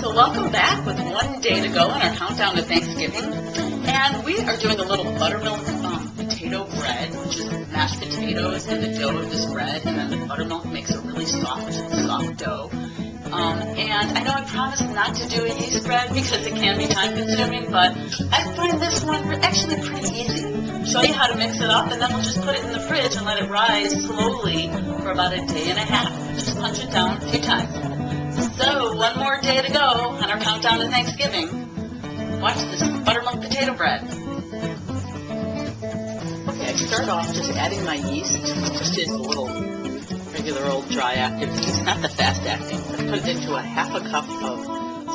So welcome back with one day to go in our countdown to Thanksgiving. And we are doing a little buttermilk potato bread, which is mashed potatoes in the dough of this bread, and then the buttermilk makes a really soft dough. And I know I promised not to do a yeast bread because it can be time consuming, but I find this one actually pretty easy. Show you how to mix it up, and then we'll just put it in the fridge and let it rise slowly for about a day and a half. Just punch it down a few times. So, one more day to go on our countdown to Thanksgiving. Watch this buttermilk potato bread. Okay, I start off just adding my yeast. Just is a little regular old dry active yeast, not the fast acting. I put it into a half a cup of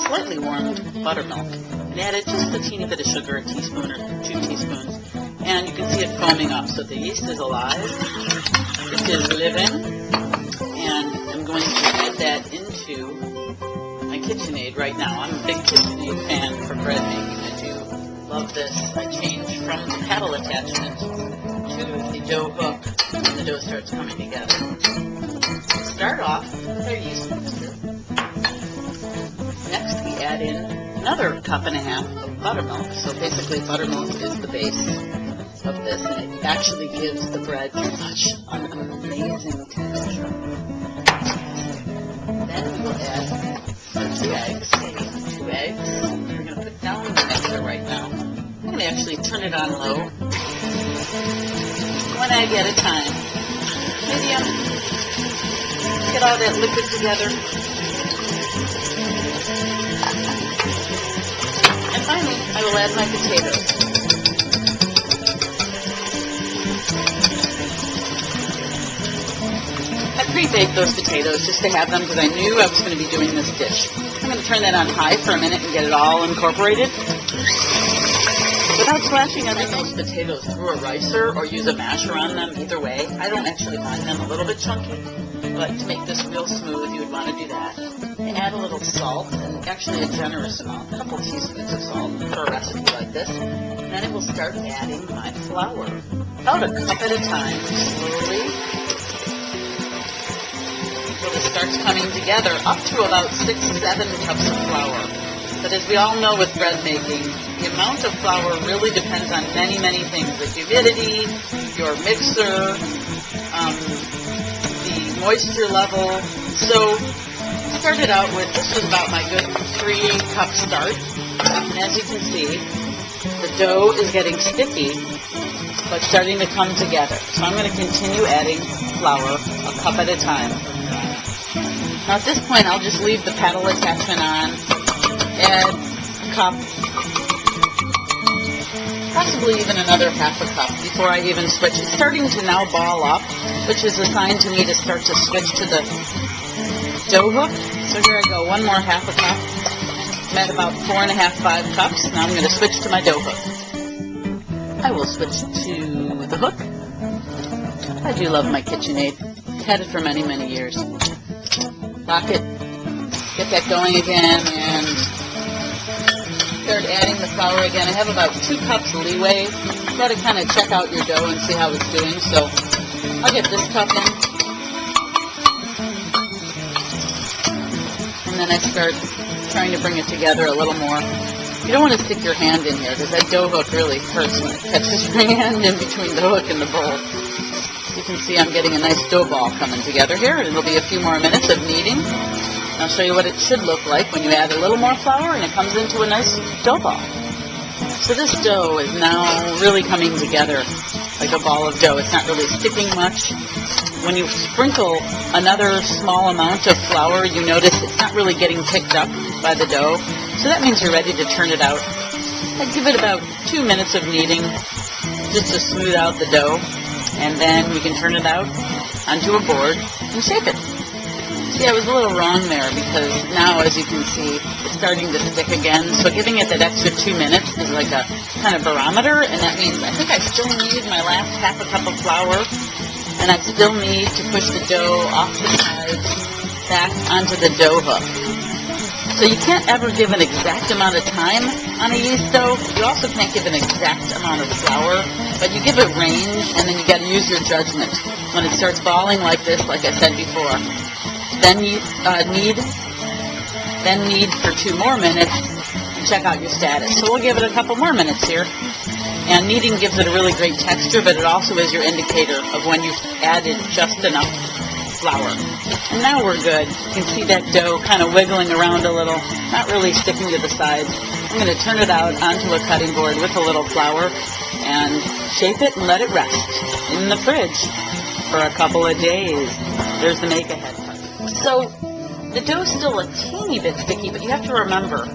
slightly warmed buttermilk. And added just a teeny bit of sugar, a teaspoon or 2 teaspoons. And you can see it foaming up. So the yeast is alive. It is living. And I'm going to add that into my KitchenAid right now. I'm a big KitchenAid fan for bread making. I do love this. I change from the paddle attachment to the dough hook when the dough starts coming together. Start off with our yeast mixture. Next we add in another cup and a half of buttermilk. So basically buttermilk is the base of this, and it actually gives the bread such an amazing texture. Then we will add our 2 eggs. 2 eggs. We're going to put down the mixer right now. I'm going to actually turn it on low. 1 egg at a time. Medium. Get all that liquid together. And finally, I will add my potatoes. I pre-baked those potatoes just to have them because I knew I was going to be doing this dish. I'm going to turn that on high for a minute and get it all incorporated. Without slashing those potatoes through a ricer or use a masher on them, either way, I don't actually mind them a little bit chunky. But to make this real smooth, you would want to do that. And add a little salt, and actually a generous amount, a couple teaspoons of salt for a recipe like this. And then it will start adding my flour. About a cup at a time, slowly. Until it starts coming together, up to about 6-7 cups of flour. But as we all know with bread making, the amount of flour really depends on many, many things. The humidity, your mixer, the moisture level. So I started out with, this was about my good 3-cup start. And as you can see, the dough is getting sticky, but starting to come together. So I'm going to continue adding flour a cup at a time. Now at this point, I'll just leave the paddle attachment on, add a cup, possibly even another half a cup before I even switch. It's starting to now ball up, which is a sign to me to start to switch to the dough hook. So here I go, one more half a cup. I'm at about 4.5-5 cups. Now I'm going to switch to my dough hook. I will switch to the hook. I do love my KitchenAid. Had it for many, many years. Lock it, get that going again, and start adding the flour again. I have about 2 cups leeway. You got to kind of check out your dough and see how it's doing. So I'll get this cup in, and then I start trying to bring it together a little more. You don't want to stick your hand in here because that dough hook really hurts when it catches your hand in between the hook and the bowl. You can see I'm getting a nice dough ball coming together here, and it'll be a few more minutes of kneading. I'll show you what it should look like when you add a little more flour and it comes into a nice dough ball. So this dough is now really coming together like a ball of dough. It's not really sticking much. When you sprinkle another small amount of flour, you notice it's not really getting picked up by the dough. So that means you're ready to turn it out. I'd give it about 2 minutes of kneading just to smooth out the dough. And then we can turn it out onto a board and shape it. See, I was a little wrong there because now, as you can see, it's starting to stick again. So giving it that extra 2 minutes is like a kind of barometer, and that means I think I still need my last half a cup of flour, and I still need to push the dough off the sides back onto the dough hook. So you can't ever give an exact amount of time on a yeast dough. You also can't give an exact amount of flour, but you give a range, and then you got to use your judgment. When it starts balling like this, like I said before, then you knead then knead for 2 more minutes, and check out your status. So we'll give it a couple more minutes here. And kneading gives it a really great texture, but it also is your indicator of when you've added just enough flour. And now we're good. You can see that dough kind of wiggling around a little, not really sticking to the sides. I'm going to turn it out onto a cutting board with a little flour and shape it and let it rest in the fridge for a couple of days. There's the make-ahead part. So the dough's still a teeny bit sticky, but you have to remember,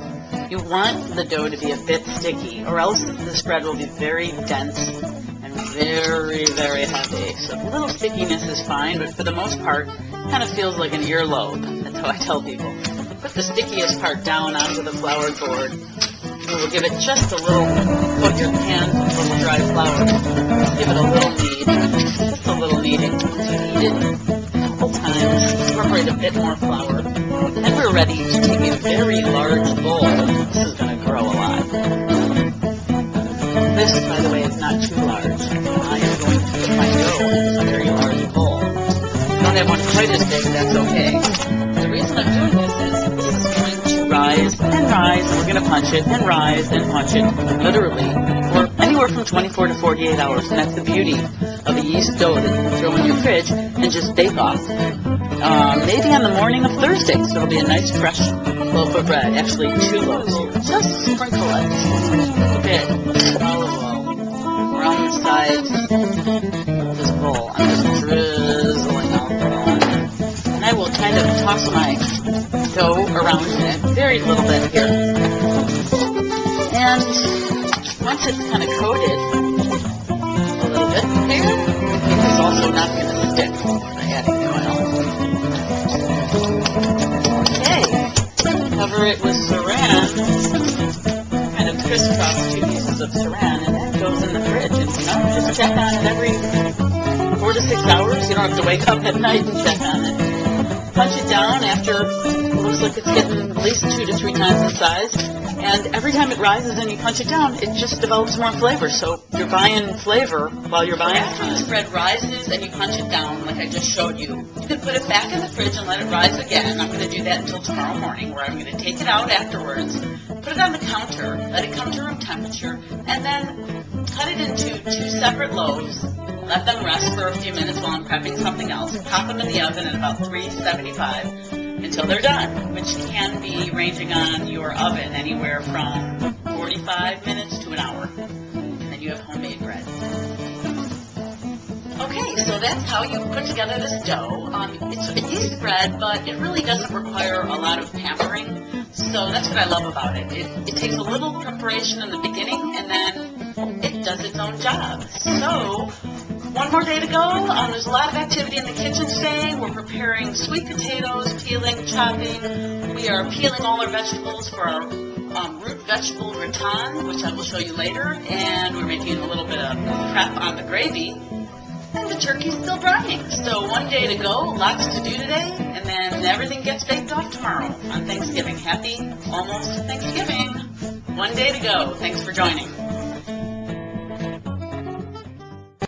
you want the dough to be a bit sticky, or else the spread will be very dense and very, very heavy. So a little stickiness is fine, but for the most part, it kind of feels like an earlobe. That's how I tell people. Put the stickiest part down onto the floured board. And we'll give it just a little, put your hand in a little dry flour. Give it a little knead, just a little kneading. Knead it a couple times, incorporate a bit more flour. And we're ready to take a very large bowl. This is going to grow a lot. This, by the way, is not too large. I am going to put my dough in this very large bowl. If you don't have one quite as big, that's okay. The reason I'm doing this is going to rise, and we're going to punch it, and rise, and punch it, literally, for anywhere from 24 to 48 hours. And that's the beauty of a yeast dough that you can throw in your fridge and just bake off. Maybe on the morning of Thursday, so it'll be a nice fresh loaf of bread. Actually, 2 loaves here. Just sprinkle it a bit, olive oil, around the sides of this bowl. I'm just drizzling alcohol on it. And I will kind of toss my dough around in it, very little bit here. And once it's kind of coated a little bit here, it's also not going to stick by adding the oil. Cover it with saran, kind of crisscross 2 pieces of saran, and that goes in the fridge. And just check on it every 4 to 6 hours. You don't have to wake up at night and check on it. Punch it down after it looks like it's getting at least 2 to 3 times the size. And every time it rises and you punch it down, it just develops more flavor. So you're buying flavor while you're buying. After the spread rises and you punch it down, like I just showed you, you can put it back in the fridge and let it rise again. I'm going to do that until tomorrow morning, where I'm going to take it out afterwards, put it on the counter, let it come to room temperature, and then cut it into 2 separate loaves. Let them rest for a few minutes while I'm prepping something else. Pop them in the oven at about 375 until they're done, which can be ranging on your oven anywhere from 45 minutes to an hour. And then you have homemade bread. Okay, so that's how you put together this dough. It's a yeast bread, but it really doesn't require a lot of pampering. So that's what I love about it. It takes a little preparation in the beginning, and then it does its own job. So, one more day to go. There's a lot of activity in the kitchen today. We're preparing sweet potatoes, peeling, chopping. We are peeling all our vegetables for our root vegetable gratin, which I will show you later. And we're making a little bit of prep on the gravy. And the turkey's still browning. So 1 day to go, lots to do today, and then everything gets baked off tomorrow on Thanksgiving. Happy almost Thanksgiving. 1 day to go. Thanks for joining.